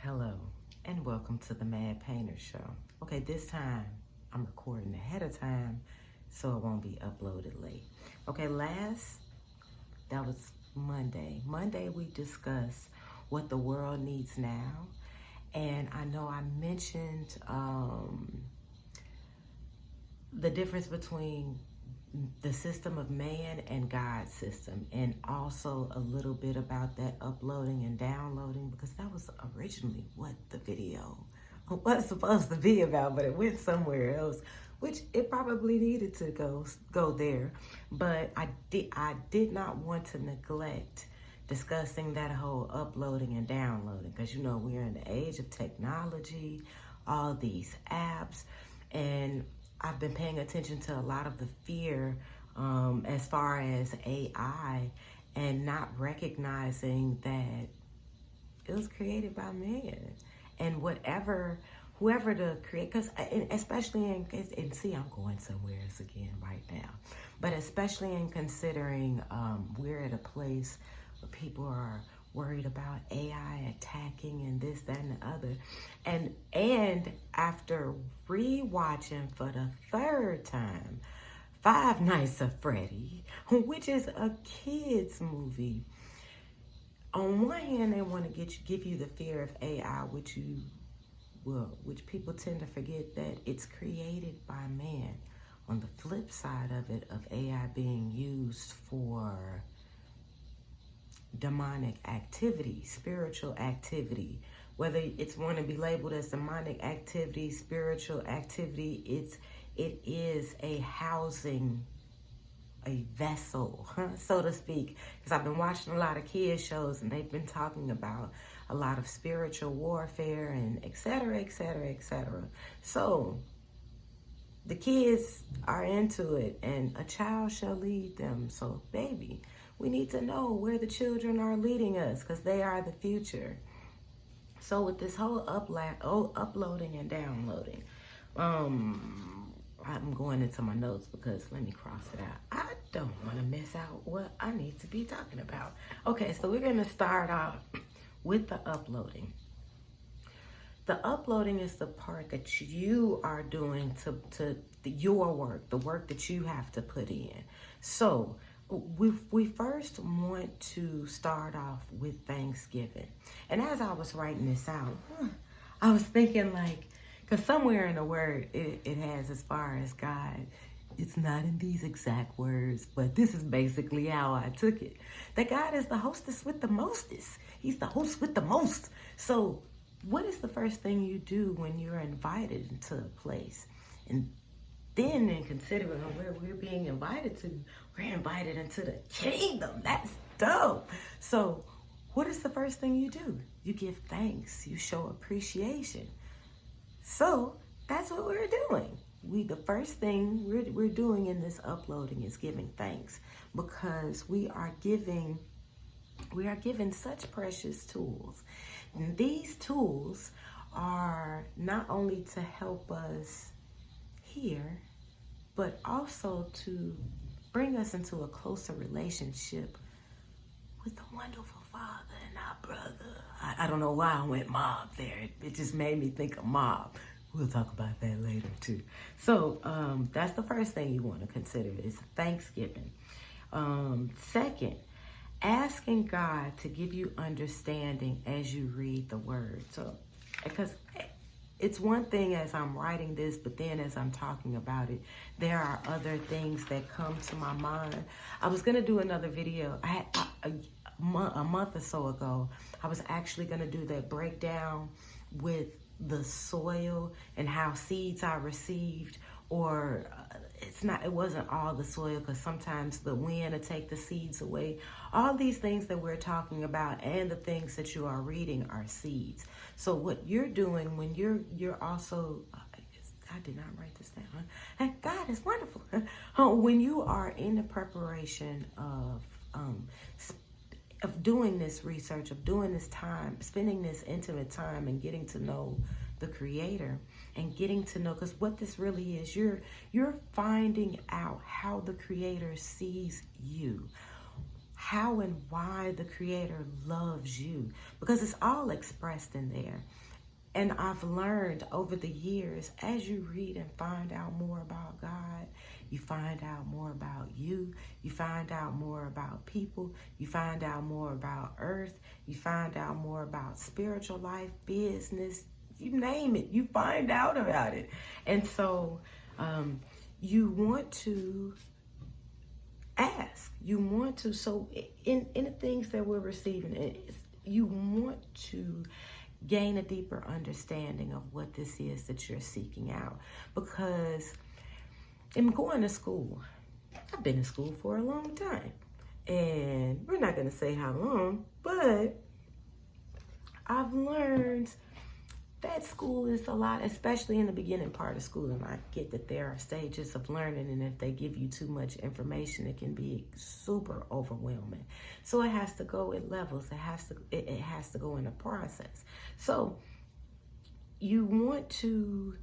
Hello, and welcome to the Mad Painter Show. Okay, this time I'm recording ahead of time so it won't be uploaded late. Okay, that was Monday. Monday we discussed what the world needs now, and I know I mentioned the difference between the system of man and God's system, and also a little bit about that uploading and downloading, because that was originally what the video was supposed to be about, but it went somewhere else, which it probably needed to go there. But I did not want to neglect discussing that whole uploading and downloading, because you know we're in the age of technology, all these apps, and I've been paying attention to a lot of the fear as far as AI, and not recognizing that it was created by man, and whoever the create, because especially and see, I'm going somewhere else again right now, but especially in considering we're at a place where people are worried about AI attacking and this, that, and the other. And after rewatching for the third time Five Nights at Freddy, which is a kid's movie, on one hand they want to give you the fear of AI, which people tend to forget that it's created by man. On the flip side of it, of AI being used for demonic activity, spiritual activity, whether it's want to be labeled as demonic activity, spiritual activity, it is a housing, a vessel, so to speak. Because I've been watching a lot of kids shows, and they've been talking about a lot of spiritual warfare and et cetera, et cetera, et cetera. So the kids are into it, and a child shall lead them. So baby, we need to know where the children are leading us, because they are the future. So with this whole uploading and downloading, I'm going into my notes because let me cross it out. I don't want to miss out what I need to be talking about. Okay, so we're going to start off with the uploading. The uploading is the part that you are doing to your work, the work that you have to put in. So we first want to start off with Thanksgiving. And as I was writing this out, I was thinking, like, because somewhere in the word it has, as far as God, it's not in these exact words, but this is basically how I took it. That God is the hostess with the mostest. He's the host with the most. So what is the first thing you do when you're invited into a place? And then, in considering where we're being invited to, we're invited into the kingdom. That's dope. So what is the first thing you do? You give thanks. You show appreciation. So that's what we're doing. The first thing we're doing in this uploading is giving thanks, because we are given such precious tools. And these tools are not only to help us here, but also to bring us into a closer relationship with the wonderful Father and our brother. I don't know why I went mob there. It just made me think of mob. We'll talk about that later too. So that's the first thing you want to consider is Thanksgiving. Second, asking God to give you understanding as you read the word. So, because it's one thing as I'm writing this, but then as I'm talking about it, there are other things that come to my mind. I was going to do another video. A month or so ago, I was actually going to do that breakdown with the soil and how seeds are received, or it wasn't all the soil, because sometimes the wind will take the seeds away. All these things that we're talking about and the things that you are reading are seeds. So what you're doing when you're also, I did not write this down. Huh? God is wonderful. When you are in the preparation of doing this research, of doing this time, spending this intimate time and getting to know the Creator, and getting to know, because what this really is, you're finding out how the Creator sees you. how and why the Creator loves you, because it's all expressed in there. And I've learned over the years, as you read and find out more about God, you find out more about you find out more about people, you find out more about earth, you find out more about spiritual life, business, you name it, you find out about it. And so you want to ask, you want to, so in the things that we're receiving, you want to gain a deeper understanding of what this is that you're seeking out. Because in going to school, I've been in school for a long time, and we're not going to say how long, but I've learned that school is a lot, especially in the beginning part of school. And I get that there are stages of learning, and if they give you too much information, it can be super overwhelming. So it has to go in levels. It has to go in a process. So you want to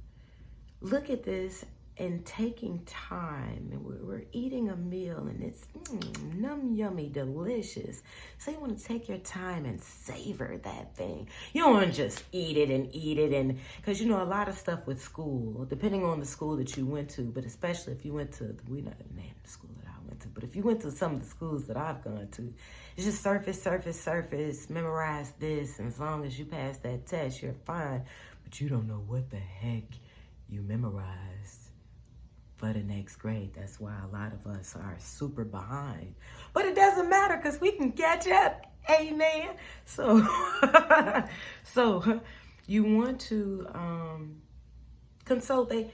look at this and taking time, and we're eating a meal, and it's yummy, delicious. So you want to take your time and savor that thing. You don't want to just eat it, and because a lot of stuff with school, depending on the school that you went to, but especially if you went to, we're not gonna name the school that I went to, but if you went to some of the schools that I've gone to, it's just surface, memorize this, and as long as you pass that test, you're fine. But you don't know what the heck you memorized for the next grade. That's why a lot of us are super behind. But it doesn't matter, because we can catch up. Amen. So, so you want to consult. The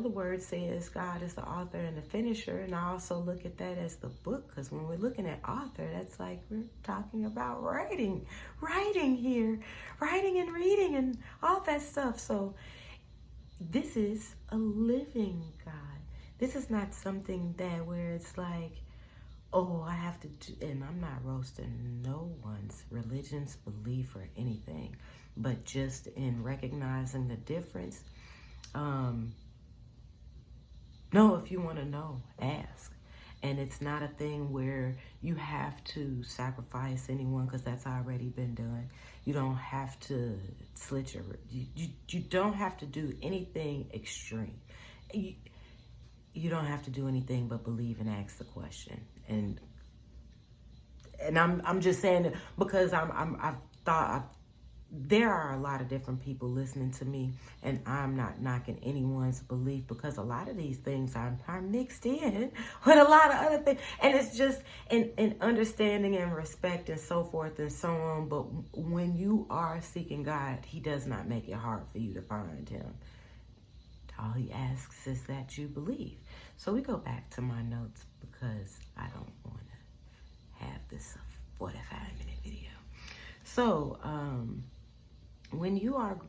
word says God is the author and the finisher. And I also look at that as the book, because when we're looking at author, that's like we're talking about writing here, writing and reading and all that stuff. So this is a living God. This is not something that where it's like, oh, I have to do, and I'm not roasting no one's religion's belief or anything, but just in recognizing the difference. No, if you want to know, ask. And it's not a thing where you have to sacrifice anyone, because that's already been done. You don't have to slit your, you don't have to do anything extreme. You don't have to do anything but believe and ask the question. And I'm just saying it because I've thought there are a lot of different people listening to me, and I'm not knocking anyone's belief, because a lot of these things are mixed in with a lot of other things, and it's just in understanding and respect and so forth and so on. But when you are seeking God, He does not make it hard for you to find Him. All He asks is that you believe. So we go back to my notes, because I don't want to have this 45-minute video. So when you are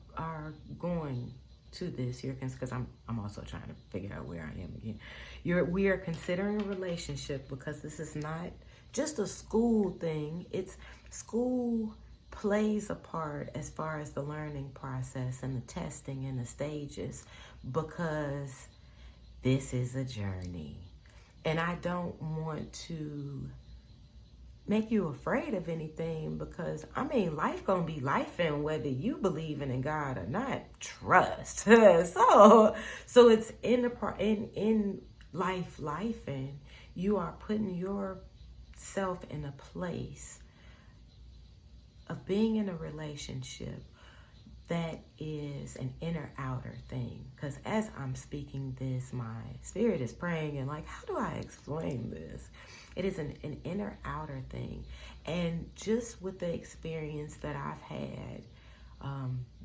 going to this, because I'm also trying to figure out where I am again. We are considering a relationship, because this is not just a school thing. It's school plays a part as far as the learning process and the testing and the stages, because this is a journey. And I don't want to make you afraid of anything, because life gonna be life, and whether you believe in God or not, trust. so it's in life, and you are putting yourself in a place of being in a relationship that is an inner-outer thing. Because as I'm speaking this, my spirit is praying, and like, how do I explain this? It is an inner-outer thing. And just with the experience that I've had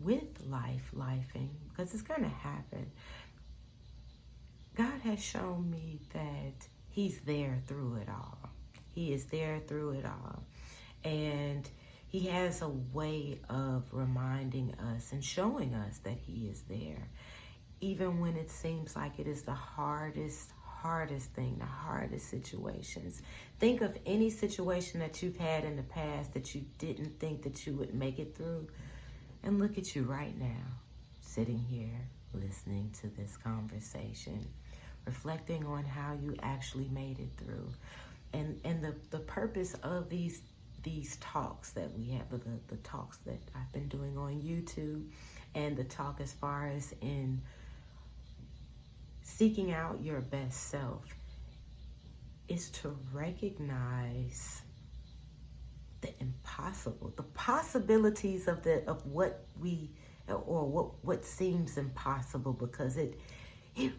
with lifing, because it's going to happen, God has shown me that He's there through it all. He is there through it all. And He has a way of reminding us and showing us that He is there, even when it seems like it is the hardest thing, the hardest situations. Think of any situation that you've had in the past that you didn't think that you would make it through, and look at you right now, sitting here, listening to this conversation, reflecting on how you actually made it through. And the purpose of these talks that we have, the talks that I've been doing on YouTube, and the talk as far as in seeking out your best self, is to recognize the impossible, the possibilities of what seems impossible, because it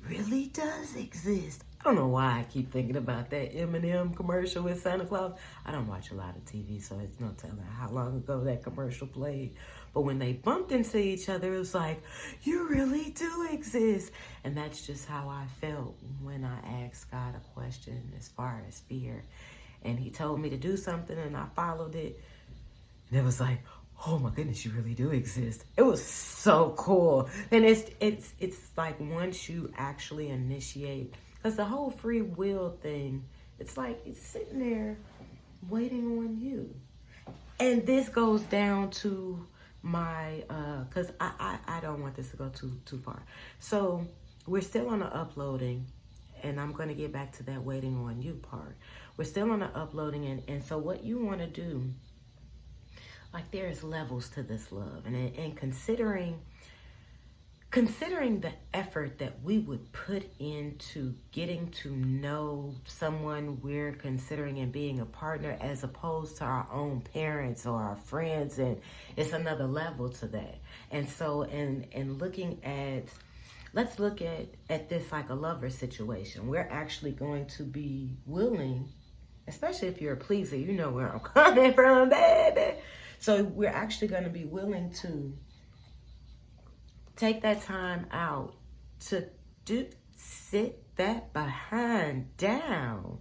really does exist. I don't know why I keep thinking about that Eminem commercial with Santa Claus. I don't watch a lot of TV, so it's no telling how long ago that commercial played. But when they bumped into each other, it was like, you really do exist. And that's just how I felt when I asked God a question as far as fear. And he told me to do something, and I followed it. And it was like, oh my goodness, you really do exist. It was so cool. And it's like once you actually initiate, because the whole free will thing, it's like it's sitting there waiting on you. And this goes down to my, because I don't want this to go too far. So we're still on the uploading, and I'm going to get back to that waiting on you part. We're still on the uploading, and so what you want to do, like there's levels to this love, and considering the effort that we would put into getting to know someone we're considering and being a partner, as opposed to our own parents or our friends, and it's another level to that. And so in looking at, let's look at this like a lover situation. We're actually going to be willing, especially if you're a pleaser, you know where I'm coming from, baby. So we're actually going to be willing to take that time out to sit that behind down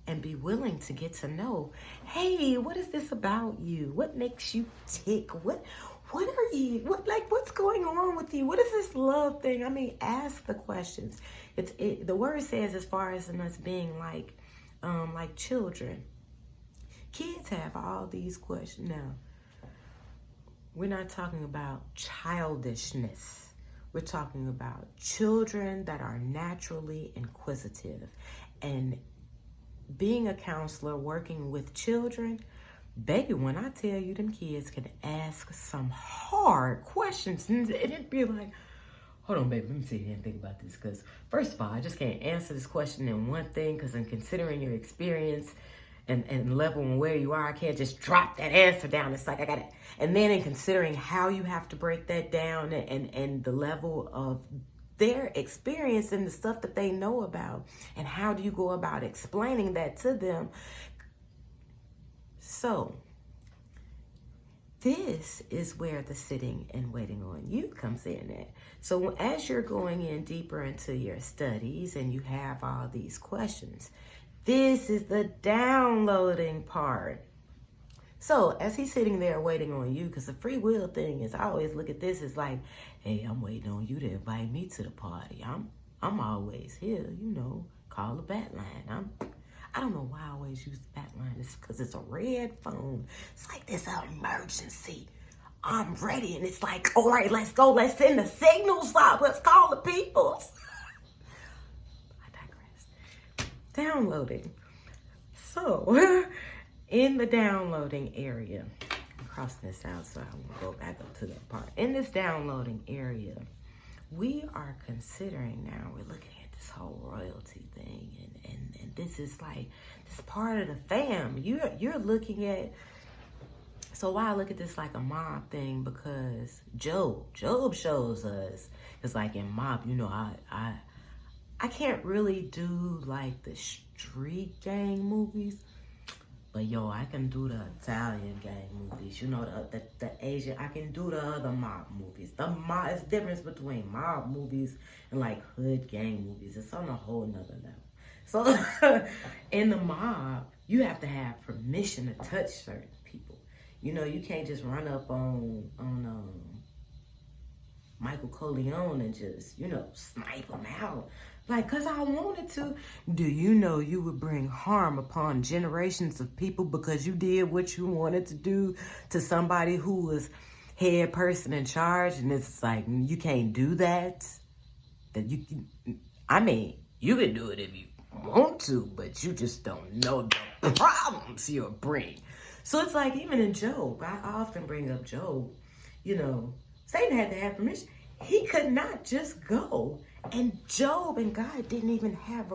and be willing to get to know, hey, what is this about you? What makes you tick? What are you, what's going on with you? What is this love thing? I mean, ask the questions. The word says, as far as in us being like children, kids have all these questions. Now, we're not talking about childishness. We're talking about children that are naturally inquisitive. And being a counselor, working with children, baby, when I tell you, them kids can ask some hard questions, and it'd be like, hold on, baby, let me sit here and think about this, because first of all, I just can't answer this question in one thing, because I'm considering your experience and level and where you are, I can't just drop that answer down. It's like I gotta, and then in considering how you have to break that down, and the level of their experience and the stuff that they know about, and how do you go about explaining that to them. So this is where the sitting and waiting on you comes in at. So as you're going in deeper into your studies and you have all these questions, this is the downloading part. So as he's sitting there waiting on you, because the free will thing is, I always look at this as like, hey, I'm waiting on you to invite me to the party. I'm always here, call the bat line. I don't know why I always use the bat line. It's because it's a red phone. It's like this emergency. I'm ready. And it's like, all right, let's go. Let's send the signals up. Let's call the people. Downloading. So in the downloading area, I'm crossing this out so I won't go back up to that part. In this downloading area, we are considering now, we're looking at this whole royalty thing, and this is like this part of the fam. You're looking at, so why I look at this like a mob thing, because Job shows us, because like in Mob, I can't really do like the street gang movies, but yo, I can do the Italian gang movies. The Asian. I can do the other mob movies. It's the difference between mob movies and like hood gang movies. It's on a whole nother level. So in the mob, you have to have permission to touch certain people. You can't just run up on Michael Corleone and just, snipe him out. Like, because I wanted to. Do you know you would bring harm upon generations of people because you did what you wanted to do to somebody who was head person in charge? And it's like, you can't do that. You can do it if you want to, but you just don't know the problems you'll bring. So it's like, even in Job, I often bring up Job, you know, Satan had to have permission. He could not just go. And Job and God didn't even have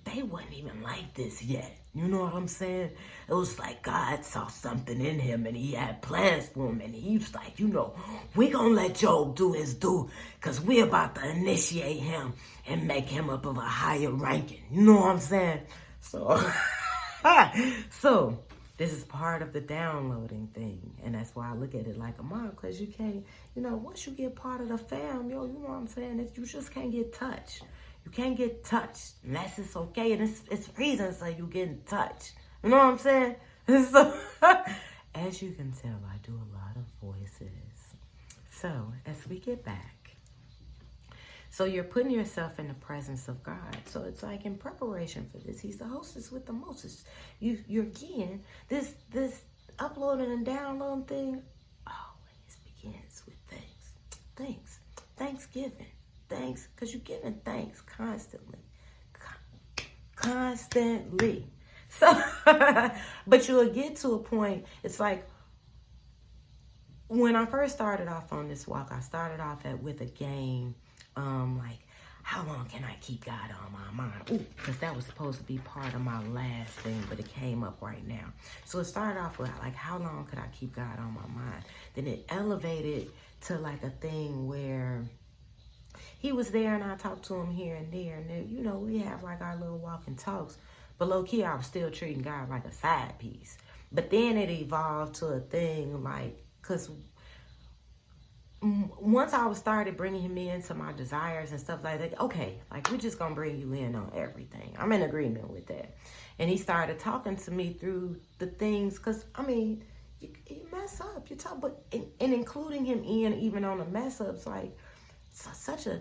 they wasn't even like this yet. You know what I'm saying? It was like God saw something in him and he had plans for him. And he was like, you know, we're going to let Job do his due because we're about to initiate him and make him up of a higher ranking. You know what I'm saying? So, so this is part of the downloading thing. And that's why I look at it like a mom, because you can't, you know, once you get part of the fam, yo, you know what I'm saying? You just can't get touched. You can't get touched unless it's okay. And it's reasons so you get in touch. You know what I'm saying? So, as you can tell, I do a lot of voices. So, as we get back, so you're putting yourself in the presence of God. So it's like in preparation for this, he's the hostess with the mostest. You're again, this uploading and downloading thing always begins with thanks, thanksgiving. Thanks, because you're giving thanks constantly. So, but you'll get to a point, it's like, when I first started off on this walk, I started off with a game, like, how long can I keep God on my mind? Because that was supposed to be part of my last thing, but it came up right now. So it started off with, like, how long could I keep God on my mind? Then it elevated to, like, a thing where he was there and I talked to him here and there. And then, you know, we have like our little walking talks. But low key, I was still treating God like a side piece. But then it evolved to a thing like, because once I started bringing him into my desires and stuff like that, okay, like we're just going to bring you in on everything. I'm in agreement with that. And he started talking to me through the things, because, I mean, you mess up, you talk, but, and including him in even on the mess ups, like,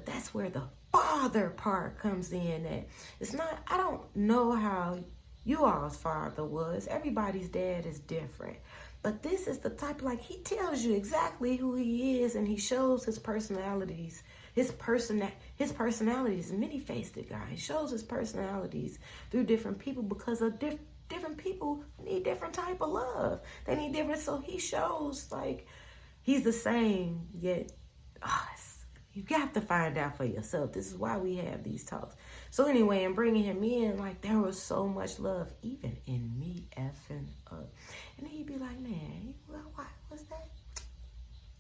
that's where the father part comes in. That it's not, I don't know how you all's father was. Everybody's dad is different. But this is the type, like, he tells you exactly who he is, and he shows his personalities. His personality is a many-faced guy. He shows his personalities through different people because of different people need different type of love. They need different, so he shows, like, he's the same, yet, you have to find out for yourself. This is why we have these talks. So anyway, in bringing him in, like, there was so much love, even in me effing up. And he'd be like, man, well, why was that?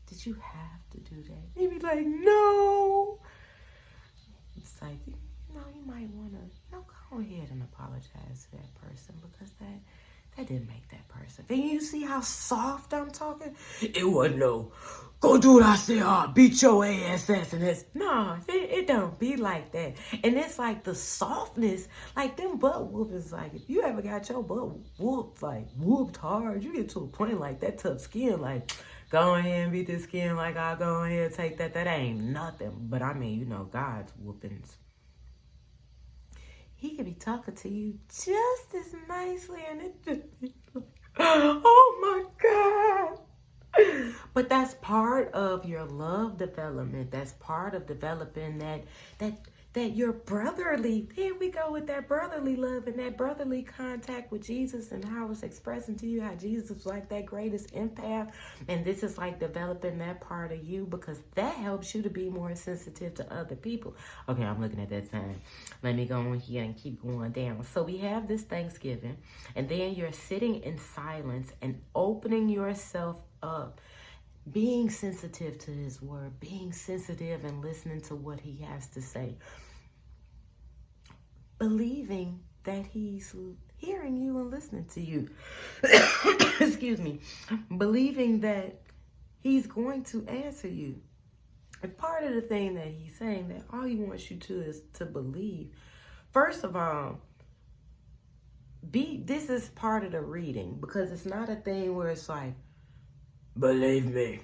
Did you have to do that? He'd be like, no. It's like, you know, you might want to, go ahead and apologize to that person, because that didn't make that person. And you see how soft I'm talking? It wasn't no, go do what I say, beat your ass, and it's, no, it don't be like that. And it's like the softness, like them butt whoopings, like if you ever got your butt whooped hard, you get to a point like that tough skin, like, go ahead and beat this skin, like, I'll go ahead and take that. That ain't nothing. But I mean, you know, God's whoopings. He could be talking to you just as nicely, and it just be like, oh my God. But that's part of your love development. That's part of developing that you're brotherly. Here we go with that brotherly love and that brotherly contact with Jesus, and how it's expressing to you how Jesus is like that greatest empath. And this is like developing that part of you, because that helps you to be more sensitive to other people. Okay, I'm looking at that time. Let me go on here and keep going down. So we have this Thanksgiving, and then you're sitting in silence and opening yourself up, being sensitive to his word, being sensitive and listening to what he has to say, believing that he's hearing you and listening to you. Excuse me. Believing that he's going to answer you. And part of the thing that he's saying, that all he wants you to is to believe. First of all, this is part of the reading, because it's not a thing where it's like, believe me.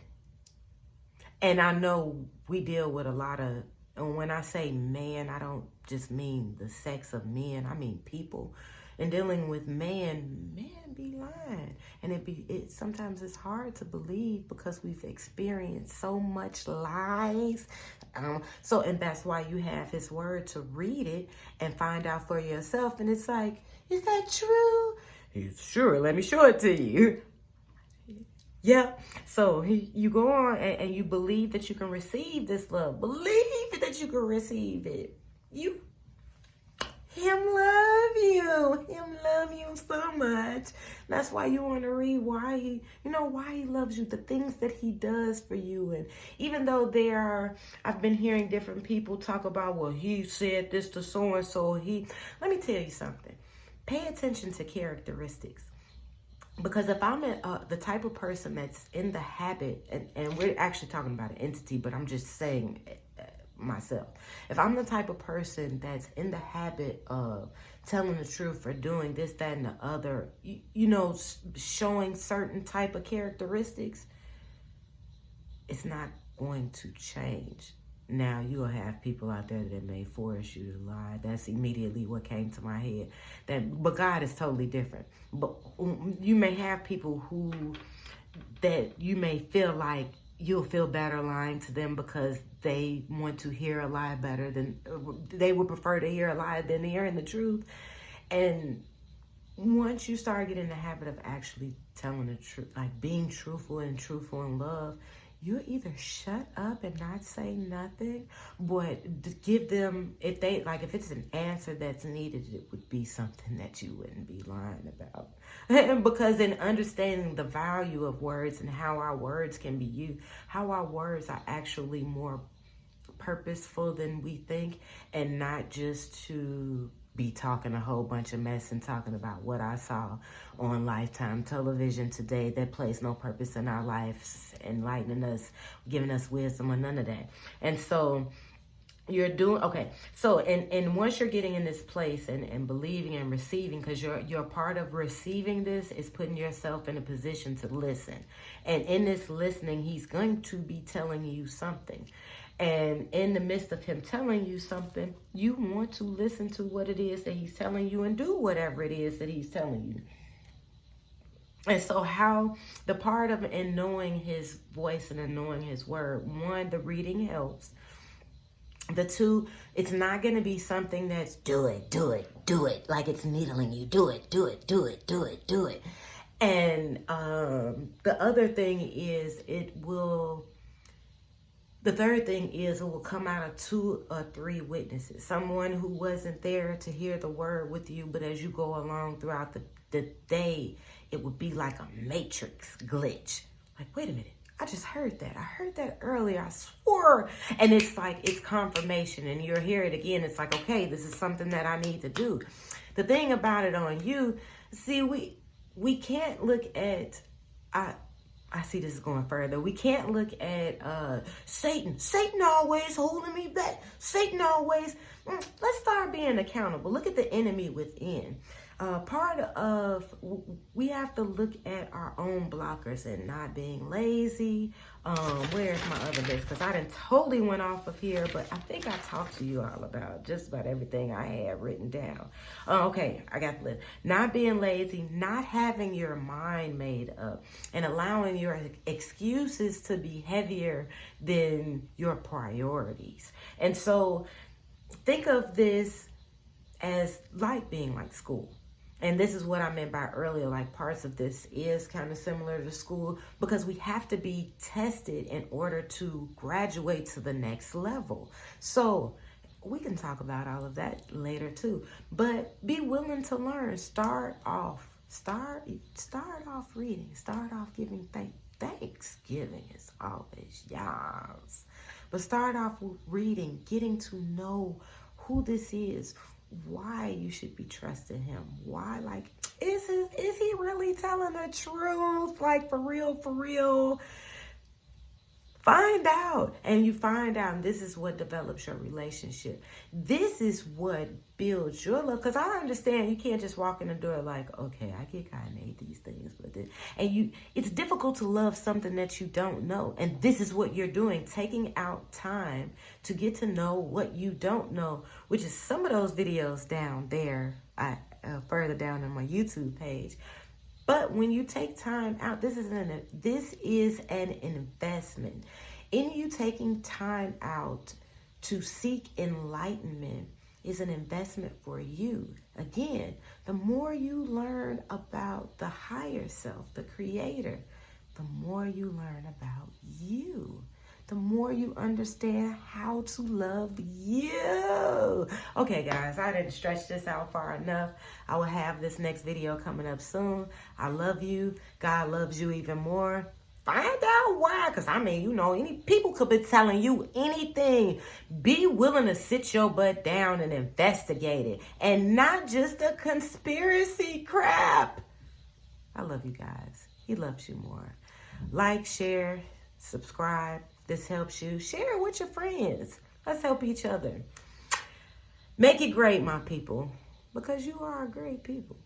And I know we deal with a lot of, and when I say man, I don't just mean the sex of men. I mean people. And dealing with man be lying. And sometimes it's hard to believe, because we've experienced so much lies So, and that's why you have his word to read it and find out for yourself. And it's like, is that true? He's sure. Let me show it to you. Yeah. So you go on and you believe that you can receive this love. Believe that you can receive it. Him love you so much. That's why you want to read why he loves you, the things that he does for you. And even though I've been hearing different people talk about, well, he said this to so-and-so. Let me tell you something. Pay attention to characteristics. Because if I'm the type of person that's in the habit, and we're actually talking about an entity, but I'm just saying myself. If I'm the type of person that's in the habit of telling the truth or doing this, that, and the other, showing certain type of characteristics, it's not going to change. Now, you'll have people out there that may force you to lie. That's immediately what came to my head. But God is totally different. But you may have people that you may feel like you'll feel better lying to them because they want to hear a lie better than, they would prefer to hear a lie than hearing the truth. And once you start getting in the habit of actually telling the truth, like being truthful in love, you either shut up and not say nothing, but give them, if it's an answer that's needed, it would be something that you wouldn't be lying about. Because in understanding the value of words and how our words can be used, how our words are actually more purposeful than we think, and not just to be talking a whole bunch of mess and talking about what I saw on Lifetime television today that plays no purpose in our lives, enlightening us, giving us wisdom, or none of that. And so you're doing, okay. So, and once you're getting in this place and believing and receiving, because you're part of receiving this is putting yourself in a position to listen. And in this listening, he's going to be telling you something. And in the midst of him telling you something, you want to listen to what it is that he's telling you and do whatever it is that he's telling you. And so how the part of in knowing his voice and in knowing his word, one, the reading helps. The two, it's not going to be something that's do it, like it's needling you. Do it. And the other thing is the third thing is it will come out of 2 or 3 witnesses. Someone who wasn't there to hear the word with you, but as you go along throughout the day, it would be like a matrix glitch. Like, wait a minute, I just heard that. I heard that earlier, I swore. And it's like, it's confirmation, and you'll hear it again. It's like, okay, this is something that I need to do. The thing about it on you, see, we can't look at, I see this is going further. We can't look at Satan. Satan always holding me back. Satan always. Let's start being accountable. Look at the enemy within. Part of, we have to look at our own blockers and not being lazy. Where's my other list? Because I done totally went off of here, but I think I talked to you all about just about everything I had written down. Okay, I got the list. Not being lazy, not having your mind made up, and allowing your excuses to be heavier than your priorities. And so think of this as like being like school. And this is what I meant by earlier, like parts of this is kind of similar to school, because we have to be tested in order to graduate to the next level. So we can talk about all of that later too, but be willing to learn. Start off reading, start off giving Thanksgiving is always yours. But start off with reading, getting to know who this is, why you should be trusting him. Why, like, is he really telling the truth? Like, for real? Find out. And you find out, and this is what develops your relationship. This is what builds your love. Because I understand you can't just walk in the door like, okay, I get kind of hate these things, but it's difficult to love something that you don't know. And this is what you're doing, taking out time to get to know what you don't know, which is some of those videos down there, further down on my YouTube page. But when you take time out, this is an investment In you taking time out to seek enlightenment is an investment for you. Again, the more you learn about the higher self, the creator, the more you learn about you. The more you understand how to love you. Okay, guys, I didn't stretch this out far enough. I will have this next video coming up soon. I love you. God loves you even more. Find out why, because I mean, you know, any people could be telling you anything. Be willing to sit your butt down and investigate it, and not just a conspiracy crap. I love you guys. He loves you more. Like, share, subscribe. This helps you. Share it with your friends. Let's help each other. Make it great, my people, because you are great people.